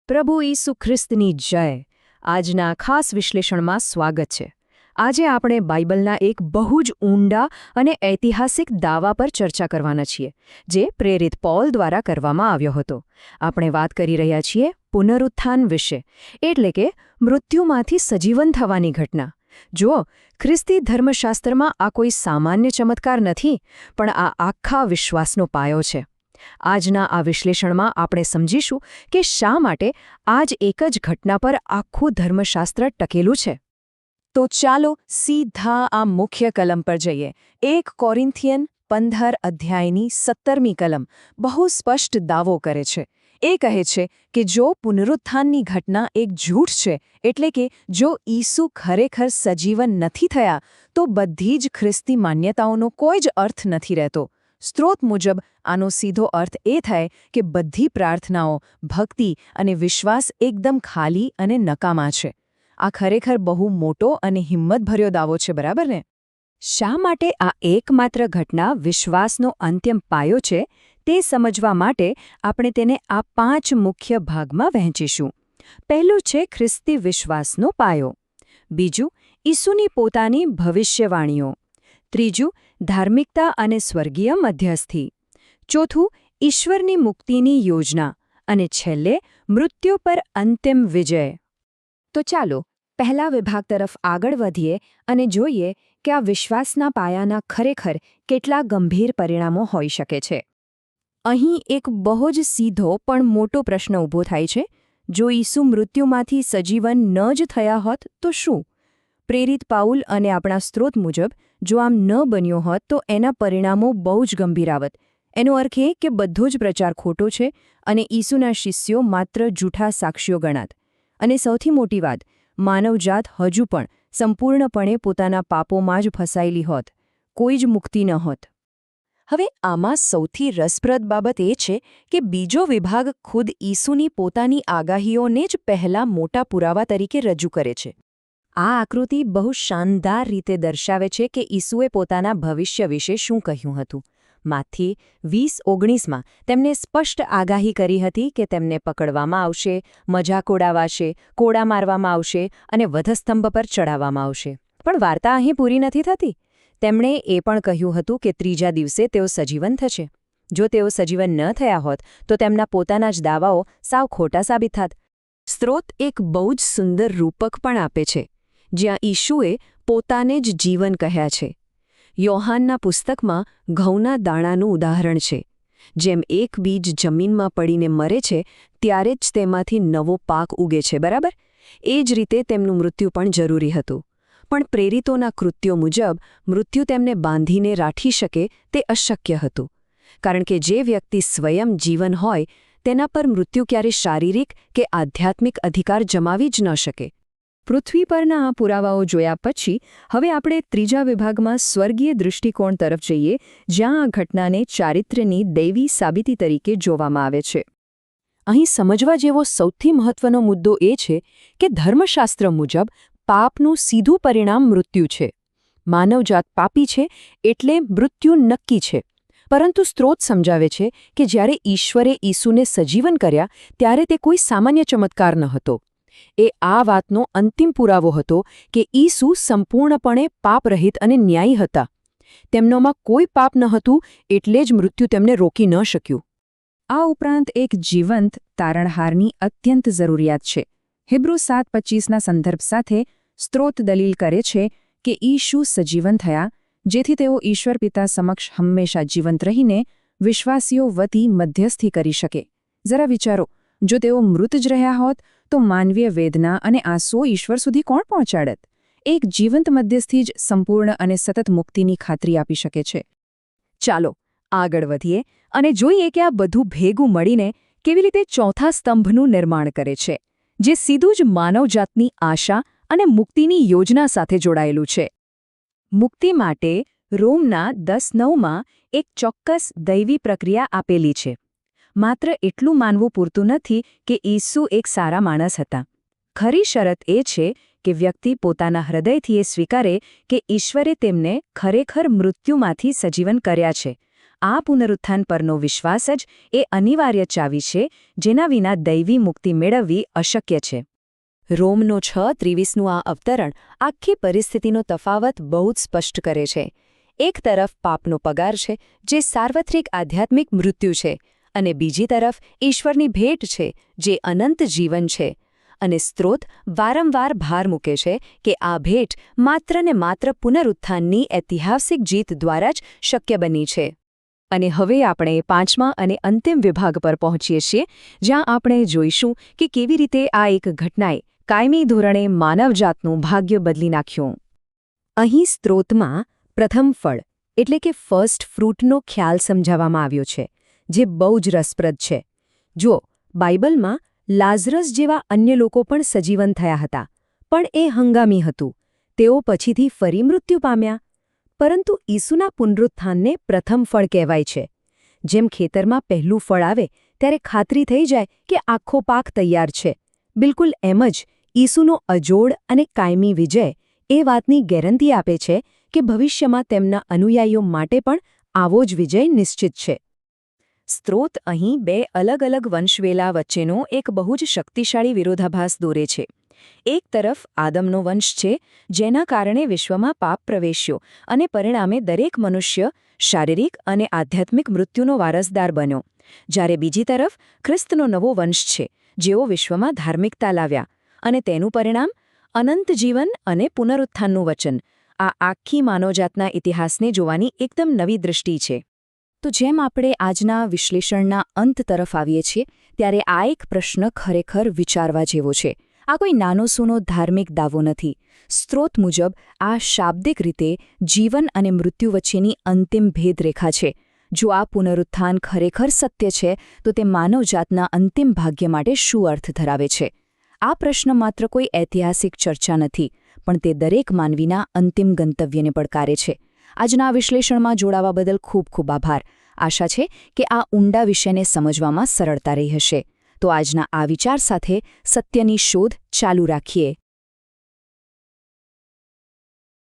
પ્રભુ ઈસુ ખ્રિસ્તની જય. આજના ખાસ વિશ્લેષણમાં સ્વાગત છે. આજે આપણે બાઇબલના એક બહુ જ ઊંડા અને ઐતિહાસિક દાવા પર ચર્ચા કરવાના છીએ, જે પ્રેરિત પૌલ દ્વારા કરવામાં આવ્યો હતો. આપણે વાત કરી રહ્યા છીએ પુનરુત્થાન વિશે, એટલે કે મૃત્યુમાંથી સજીવન થવાની ઘટના. જુઓ, ખ્રિસ્તી ધર્મશાસ્ત્રમાં આ કોઈ સામાન્ય ચમત્કાર નથી, પણ આ આખા વિશ્વાસનો પાયો છે. આજના આ વિશ્લેષણમાં આપણે સમજીશું કે શા માટે આ જ એક જ ઘટના પર આખું ધર્મશાસ્ત્ર ટકેલું છે. તો ચાલો સીધા આ મુખ્ય કલમ પર જઈએ. 1 કોરિન્થિયન 15 અધ્યાયની 17મી કલમ બહુ સ્પષ્ટ દાવો કરે છે. એ કહે છે કે જો પુનરુત્થાનની ઘટના એક જૂઠ છે, એટલે કે જો ઈસુ ખરેખર સજીવન નથી થયા, તો બધી જ ખ્રિસ્તી માન્યતાઓનો કોઈ જ અર્થ નથી રહેતો. સ્ત્રોત મુજબ આનો સીધો અર્થ એ થાય કે બધી પ્રાર્થનાઓ, ભક્તિ અને વિશ્વાસ એકદમ ખાલી અને નકામા છે. આ ખરેખર બહુ મોટો અને હિંમતભર્યો દાવો છે, બરાબર ને? શા માટે આ એકમાત્ર ઘટના વિશ્વાસનો અંતિમ પાયો છે, તે સમજવા માટે આપણે તેને આ 5 મુખ્ય ભાગમાં વહેંચીશું. પહેલું છે ખ્રિસ્તી વિશ્વાસનો પાયો. બીજું, ઈસુની પોતાની ભવિષ્યવાણીઓ. ત્રીજું, ધાર્મિકતા અને સ્વર્ગીય મધ્યસ્થી. ચોથું, ઈશ્વરની મુક્તિની યોજના. અને છેલ્લે, મૃત્યુ પર અંતિમ વિજય. તો ચાલો પહેલા વિભાગ તરફ આગળ વધીએ અને જોઈએ કે આ વિશ્વાસના પાયાના ખરેખર કેટલા ગંભીર પરિણામો હોઈ શકે છે. અહીં એક બહુ જ સીધો પણ મોટો પ્રશ્ન ઊભો થાય છે. જો ઈસુ મૃત્યુમાંથી સજીવન ન જ થયા હોત તો શું? પ્રેરિત પાઉલ અને આપણા સ્ત્રોત મુજબ જો આમ ન બન્યો હોત તો એના પરિણામો બહુ જ ગંભીર આવત. એનો અર્થ એ કે બધો જ પ્રચાર ખોટો છે અને ઈસુના શિષ્યો માત્ર જૂઠા સાક્ષીઓ ગણાત. અને સૌથી મોટી વાત, માનવજાત હજુ પણ સંપૂર્ણપણે પોતાના પાપોમાં જ ફસાયેલી હોત. કોઈ જ મુક્તિ ન હોત. હવે આમાં સૌથી રસપ્રદ બાબત એ છે કે બીજો વિભાગ ખુદ ઈસુની પોતાની આગાહીઓને જ પહેલા મોટા પુરાવા તરીકે રજૂ કરે છે. આ આકૃતિ બહુ શાનદાર રીતે દર્શાવે છે કે ઈસુએ પોતાના ભવિષ્ય વિશે શું કહ્યું હતું. માથી 20:19માં તેમને સ્પષ્ટ આગાહી કરી હતી કે તેમને પકડવામાં આવશે, મજાક ઉડાવાશે, કોડા મારવામાં આવશે અને વધસ્તંભ પર ચડાવવામાં આવશે. પણ વાર્તા અહીં પૂરી નથી થતી. તેમણે એ પણ કહ્યું હતું કે ત્રીજા દિવસે તેઓ સજીવન થશે. જો તેઓ સજીવન ન થયા હોત તો તેમના પોતાના જ દાવાઓ સાવ ખોટા સાબિત થાત. સ્ત્રોત એક બહુ જ સુંદર રૂપક પણ આપે છે, જ્યાં ઈશુએ પોતાને જ જીવન કહ્યા છે. યોહાનના પુસ્તકમાં ઘઉંના દાણાનું ઉદાહરણ છે. જેમ એક બીજ જમીનમાં પડીને મરે છે, ત્યારે જ તેમાંથી નવો પાક ઉગે છે, બરાબર? એ જ રીતે તેમનું મૃત્યુ પણ જરૂરી હતું. પણ પ્રેરિતોના કૃત્યો મુજબ મૃત્યુ તેમને બાંધીને રાખી શકે તે અશક્ય હતું. કારણ કે જે વ્યક્તિ સ્વયં જીવન હોય, તેના પર મૃત્યુ ક્યારે શારીરિક કે આધ્યાત્મિક અધિકાર જમાવી જ ન શકે. પૃથ્વી પરના આ પુરાવાઓ જોયા પછી હવે આપણે ત્રીજા વિભાગમાં સ્વર્ગીય દૃષ્ટિકોણ તરફ જઈએ, જ્યાં આ ઘટનાને ચારિત્ર્યની દૈવી સાબિતી તરીકે જોવામાં આવે છે. અહીં સમજવા જેવો સૌથી મહત્વનો મુદ્દો એ છે કે ધર્મશાસ્ત્ર મુજબ પાપનું સીધું પરિણામ મૃત્યુ છે. માનવજાત પાપી છે એટલે મૃત્યુ નક્કી છે. પરંતુ સ્ત્રોત સમજાવે છે કે જ્યારે ઈશ્વરે ઈસુને સજીવન કર્યા ત્યારે તે કોઈ સામાન્ય ચમત્કાર ન હતો. એ આ વાતનો અંતિમ પુરાવો હતો કે ઈસુ સંપૂર્ણપણે પાપરહિત અને ન્યાયી હતા. તેમનોમાં કોઈ પાપ ન હતું, એટલે જ મૃત્યુ તેમને રોકી ન શક્યું. આ ઉપરાંત એક જીવંત તારણહારની અત્યંત જરૂરિયાત છે. હિબ્રુ 7:25ના સંદર્ભ સાથે સ્ત્રોત દલીલ કરે છે કે ઈસુ સજીવન થયા, જેથી તેઓ ઈશ્વર પિતા સમક્ષ હંમેશા જીવંત રહીને વિશ્વાસીઓ વતી મધ્યસ્થી કરી શકે. જરા વિચારો, જો તેઓ મૃત જ રહ્યા હોત તો માનવીય વેદના અને આંસુઓ ઈશ્વર સુધી કોણ પહોંચાડત? એક જીવંત મધ્યસ્થી જ સંપૂર્ણ અને સતત મુક્તિની ખાતરી આપી શકે છે. ચાલો આગળ વધીએ અને જોઈએ કે આ બધું ભેગું મળીને કેવી રીતે ચોથા સ્તંભનું નિર્માણ કરે છે, જે સીધું જ માનવજાતની આશા અને મુક્તિની યોજના સાથે જોડાયેલું છે. મુક્તિ માટે રોમના 10:9માં એક ચોક્કસ દૈવી પ્રક્રિયા આપેલી છે. માત્ર એટલું માનવું પૂરતું નથી કે ઈસુ એક સારા માણસ હતા. ખરી શરત એ છે કે વ્યક્તિ પોતાના હૃદયથી એ સ્વીકારે કે ઈશ્વરે તેમને ખરેખર મૃત્યુમાંથી સજીવન કર્યા છે આ પુનરુત્થાન પરનો વિશ્વાસ જ એ અનિવાર્ય ચાવી છે જેના વિના દૈવી મુક્તિ મેળવવી અશક્ય છે. રોમનો 6:23નું આ અવતરણ આખી પરિસ્થિતિનો તફાવત બહુ જ સ્પષ્ટ કરે છે. એક તરફ પાપનો પગાર છે, જે સાર્વત્રિક આધ્યાત્મિક મૃત્યુ છે, અને બીજી તરફ ઈશ્વરની ભેટ છે, જે અનંત જીવન છે. અને સ્ત્રોત વારંવાર ભાર મૂકે છે કે આ ભેટ માત્ર ને માત્ર પુનરુત્થાનની ઐતિહાસિક જીત દ્વારા જ શક્ય બની છે. અને હવે આપણે 5મા અને અંતિમ વિભાગ પર પહોંચીએ છીએ, જ્યાં આપણે જોઈશું કે કેવી રીતે આ એક ઘટનાએ કાયમી ધોરણે માનવજાતનું ભાગ્ય બદલી નાખ્યું. અહીં સ્ત્રોતમાં પ્રથમ ફળ એટલે કે ફર્સ્ટ ફ્રૂટનો ખ્યાલ સમજાવવામાં આવ્યો છે, જે બહુ જ રસપ્રદ છે. જુઓ, બાઇબલમાં લાઝરસ જેવા અન્ય લોકો પણ સજીવન થયા હતા, પણ એ હંગામી હતું. તેઓ પછીથી ફરી મૃત્યુ પામ્યા. પરંતુ ઈસુના પુનરુત્થાનને પ્રથમ ફળ કહેવાય છે. જેમ ખેતરમાં પહેલું ફળ આવે ત્યારે ખાતરી થઈ જાય કે આખો પાક તૈયાર છે, બિલકુલ એમ જ ઈસુનો અજોડ અને કાયમી વિજય એ વાતની ગેરંટી આપે છે કે ભવિષ્યમાં તેમના અનુયાયીઓ માટે પણ આવો જ વિજય નિશ્ચિત છે. સ્ત્રોત અહીં બે અલગ અલગ વંશવેલા વચ્ચેનો એક બહુ જ શક્તિશાળી વિરોધાભાસ દોરે છે. એક તરફ આદમનો વંશ છે, જેના કારણે વિશ્વમાં પાપ પ્રવેશ્યો અને પરિણામે દરેક મનુષ્ય શારીરિક અને આધ્યાત્મિક મૃત્યુનો વારસદાર બન્યો. જ્યારે બીજી તરફ ખ્રિસ્તનો નવો વંશ છે, જેઓ વિશ્વમાં ધાર્મિકતા લાવ્યા, અને તેનું પરિણામ અનંત જીવન અને પુનરુત્થાનનું વચન. આ આખી માનવજાતના ઇતિહાસને જોવાની એકદમ નવી દૃષ્ટિ છે. તો જેમ આપણે આજના વિશ્લેષણના અંત તરફ આવીએ છીએ, ત્યારે આ એક પ્રશ્ન ખરેખર વિચારવા જેવો છે. આ કોઈ નાનો સૂનો ધાર્મિક દાવો નથી. સ્ત્રોત મુજબ આ શાબ્દિક રીતે જીવન અને મૃત્યુ વચ્ચેની અંતિમ ભેદરેખા છે. જો આ પુનરુત્થાન ખરેખર સત્ય છે, તો તે માનવજાતના અંતિમ ભાગ્ય માટે શું અર્થ ધરાવે છે? આ પ્રશ્ન માત્ર કોઈ ઐતિહાસિક ચર્ચા નથી, પણ તે દરેક માનવીના અંતિમ ગંતવ્યને પડકારે છે. આજના વિશ્લેષણમાં જોડાવા બદલ ખૂબ ખૂબ આભાર. આશા છે કે આ ઊંડા વિષયને સમજવામાં સરળતા રહી હશે. તો આજના આ વિચાર સાથે સત્યની શોધ ચાલુ રાખીએ.